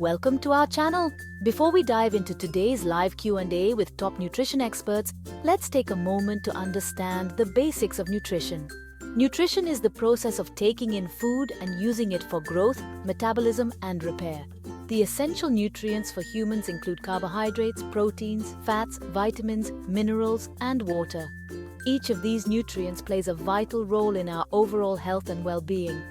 welcome to our channel. Before we dive into today's live Q&A with top nutrition experts, let's take a moment to understand the basics of nutrition. Nutrition is the process of taking in food and using it for growth, metabolism, and repair. The essential nutrients for humans include carbohydrates, proteins, fats, vitamins, minerals, and water. Each of these nutrients plays a vital role in our overall health and well-being.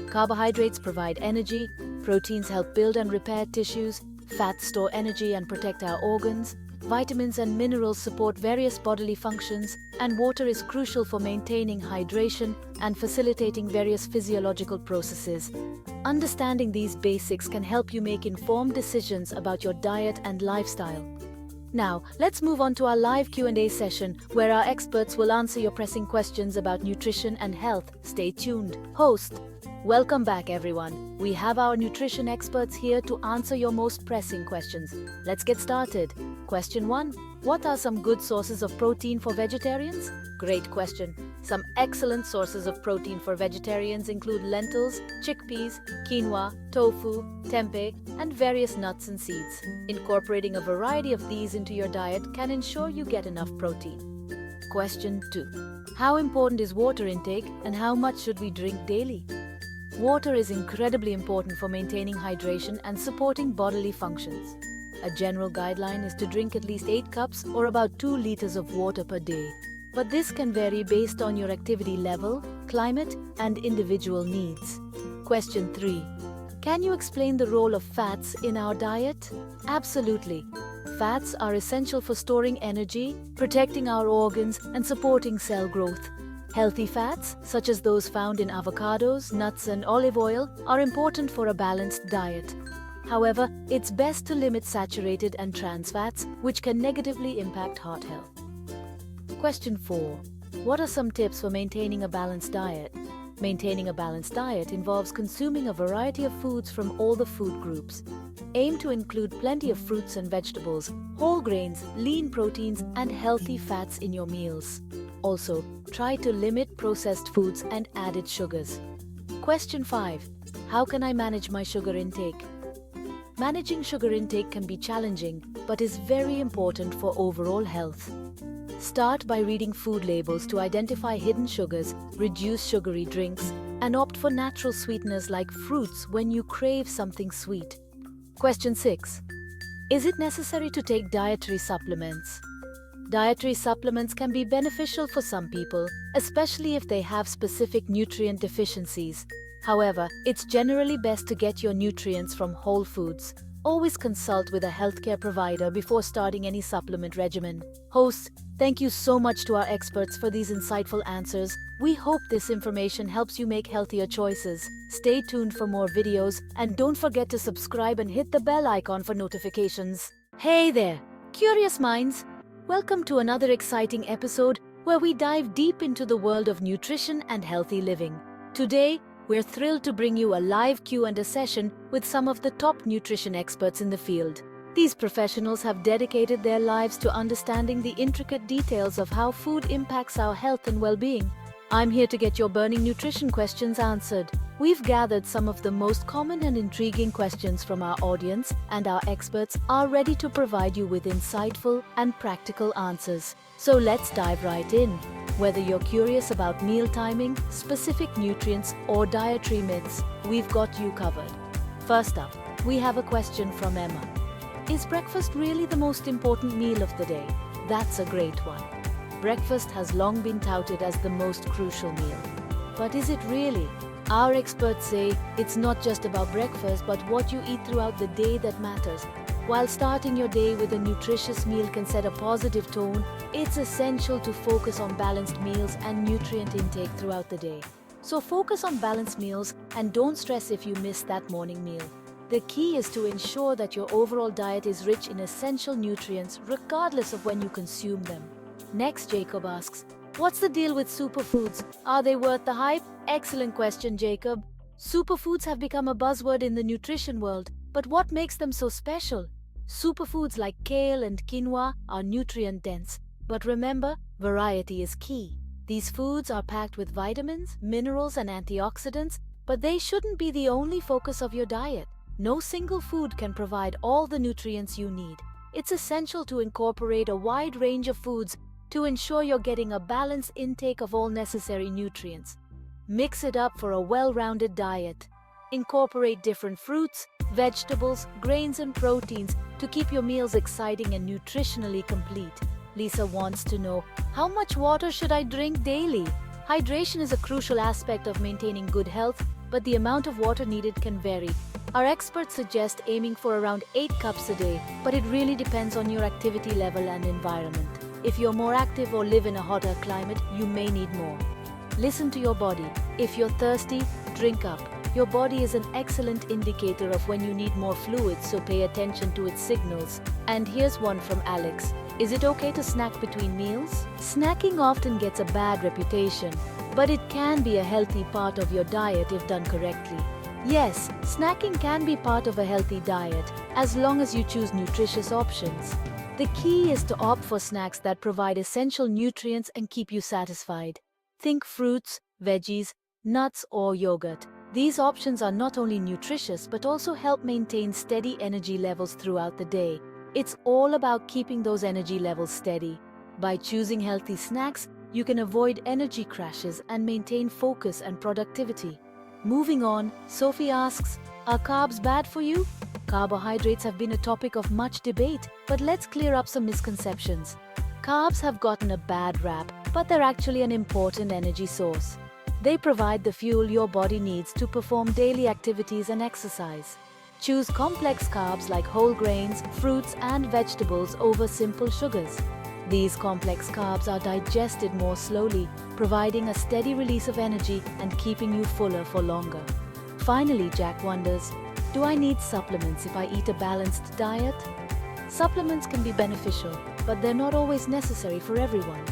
Carbohydrates provide energy, proteins help build and repair tissues, fats store energy and protect our organs, vitamins and minerals support various bodily functions, and water is crucial for maintaining hydration and facilitating various physiological processes. Understanding these basics can help you make informed decisions about your diet and lifestyle. Now, let's move on to our live Q&A session where our experts will answer your pressing questions about nutrition and health. Stay tuned. Host: Welcome back, everyone. We have our nutrition experts here to answer your most pressing questions. Let's get started. Question 1. What are some good sources of protein for vegetarians? Great question. Some excellent sources of protein for vegetarians include lentils, chickpeas, quinoa, tofu, tempeh, and various nuts and seeds. Incorporating a variety of these into your diet can ensure you get enough protein. Question 2. How important is water intake and how much should we drink daily? Water is incredibly important for maintaining hydration and supporting bodily functions. A general guideline is to drink at least 8 cups or about 2 liters of water per day. But this can vary based on your activity level, climate, and individual needs. Question 3. Can you explain the role of fats in our diet? Absolutely. Fats are essential for storing energy, protecting our organs, and supporting cell growth. Healthy fats, such as those found in avocados, nuts, and olive oil, are important for a balanced diet. However, it's best to limit saturated and trans fats, which can negatively impact heart health. Question 4. What are some tips for maintaining a balanced diet? Maintaining a balanced diet involves consuming a variety of foods from all the food groups. Aim to include plenty of fruits and vegetables, whole grains, lean proteins, and healthy fats in your meals. Also, try to limit processed foods and added sugars. Question 5. How can I manage my sugar intake? Managing sugar intake can be challenging, but is very important for overall health. Start by reading food labels to identify hidden sugars, reduce sugary drinks, and opt for natural sweeteners like fruits when you crave something sweet. Question 6. Is it necessary to take dietary supplements? Dietary supplements can be beneficial for some people, especially if they have specific nutrient deficiencies. However, it's generally best to get your nutrients from whole foods. Always consult with a healthcare provider before starting any supplement regimen. Hosts, thank you so much to our experts for these insightful answers. We hope this information helps you make healthier choices. Stay tuned for more videos and don't forget to subscribe and hit the bell icon for notifications. Hey there, curious minds! Welcome to another exciting episode where we dive deep into the world of nutrition and healthy living. Today, we're thrilled to bring you a live Q&A session with some of the top nutrition experts in the field. These professionals have dedicated their lives to understanding the intricate details of how food impacts our health and well-being. I'm here to get your burning nutrition questions answered. We've gathered some of the most common and intriguing questions from our audience, and our experts are ready to provide you with insightful and practical answers. So let's dive right in. Whether you're curious about meal timing, specific nutrients, or dietary myths, we've got you covered. First up, we have a question from Emma. Is breakfast really the most important meal of the day? That's a great one. Breakfast has long been touted as the most crucial meal. But is it really? Our experts say it's not just about breakfast, but what you eat throughout the day that matters. While starting your day with a nutritious meal can set a positive tone, it's essential to focus on balanced meals and nutrient intake throughout the day. So focus on balanced meals and don't stress if you miss that morning meal. The key is to ensure that your overall diet is rich in essential nutrients regardless of when you consume them. Next, Jacob asks, what's the deal with superfoods? Are they worth the hype? Excellent question, Jacob. Superfoods have become a buzzword in the nutrition world, but what makes them so special? Superfoods like kale and quinoa are nutrient-dense, but remember, variety is key. These foods are packed with vitamins, minerals, and antioxidants, but they shouldn't be the only focus of your diet. No single food can provide all the nutrients you need. It's essential to incorporate a wide range of foods to ensure you're getting a balanced intake of all necessary nutrients. Mix it up for a well-rounded diet. Incorporate different fruits, vegetables, grains and proteins to keep your meals exciting and nutritionally complete. Lisa wants to know, how much water should I drink daily? Hydration is a crucial aspect of maintaining good health, but the amount of water needed can vary. Our experts suggest aiming for around 8 cups a day, but it really depends on your activity level and environment. If you're more active or live in a hotter climate, you may need more. Listen to your body. If you're thirsty, drink up. Your body is an excellent indicator of when you need more fluids, so pay attention to its signals. And here's one from Alex. Is it okay to snack between meals? Snacking often gets a bad reputation, but it can be a healthy part of your diet if done correctly. Yes, snacking can be part of a healthy diet, as long as you choose nutritious options. The key is to opt for snacks that provide essential nutrients and keep you satisfied. Think fruits, veggies, nuts or yogurt. These options are not only nutritious but also help maintain steady energy levels throughout the day. It's all about keeping those energy levels steady. By choosing healthy snacks, you can avoid energy crashes and maintain focus and productivity. Moving on, Sophie asks, are carbs bad for you? Carbohydrates have been a topic of much debate, but let's clear up some misconceptions. Carbs have gotten a bad rap, but they're actually an important energy source. They provide the fuel your body needs to perform daily activities and exercise. Choose complex carbs like whole grains, fruits and vegetables over simple sugars. These complex carbs are digested more slowly, providing a steady release of energy and keeping you fuller for longer. Finally, Jack wonders, do I need supplements if I eat a balanced diet? Supplements can be beneficial, but they're not always necessary for everyone.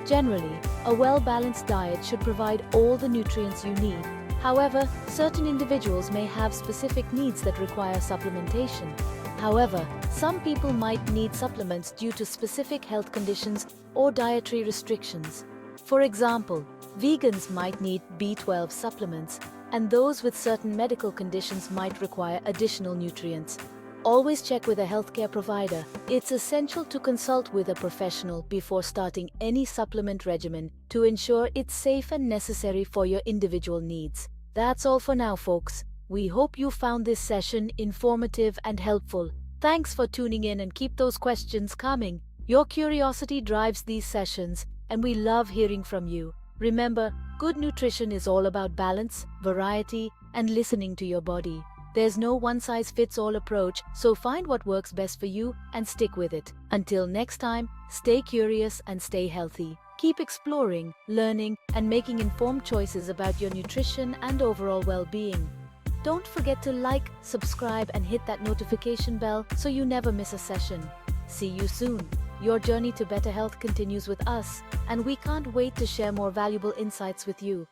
Generally, a well-balanced diet should provide all the nutrients you need. However, certain individuals may have specific needs that require supplementation. However, some people might need supplements due to specific health conditions or dietary restrictions. For example, vegans might need B12 supplements, and those with certain medical conditions might require additional nutrients. Always check with a healthcare provider. It's essential to consult with a professional before starting any supplement regimen to ensure it's safe and necessary for your individual needs. That's all for now, folks. We hope you found this session informative and helpful. Thanks for tuning in and keep those questions coming. Your curiosity drives these sessions, and we love hearing from you. Remember, good nutrition is all about balance, variety, and listening to your body. There's no one-size-fits-all approach, so find what works best for you and stick with it. Until next time, stay curious and stay healthy. Keep exploring, learning, and making informed choices about your nutrition and overall well-being. Don't forget to like, subscribe, and hit that notification bell so you never miss a session. See you soon. Your journey to better health continues with us, and we can't wait to share more valuable insights with you.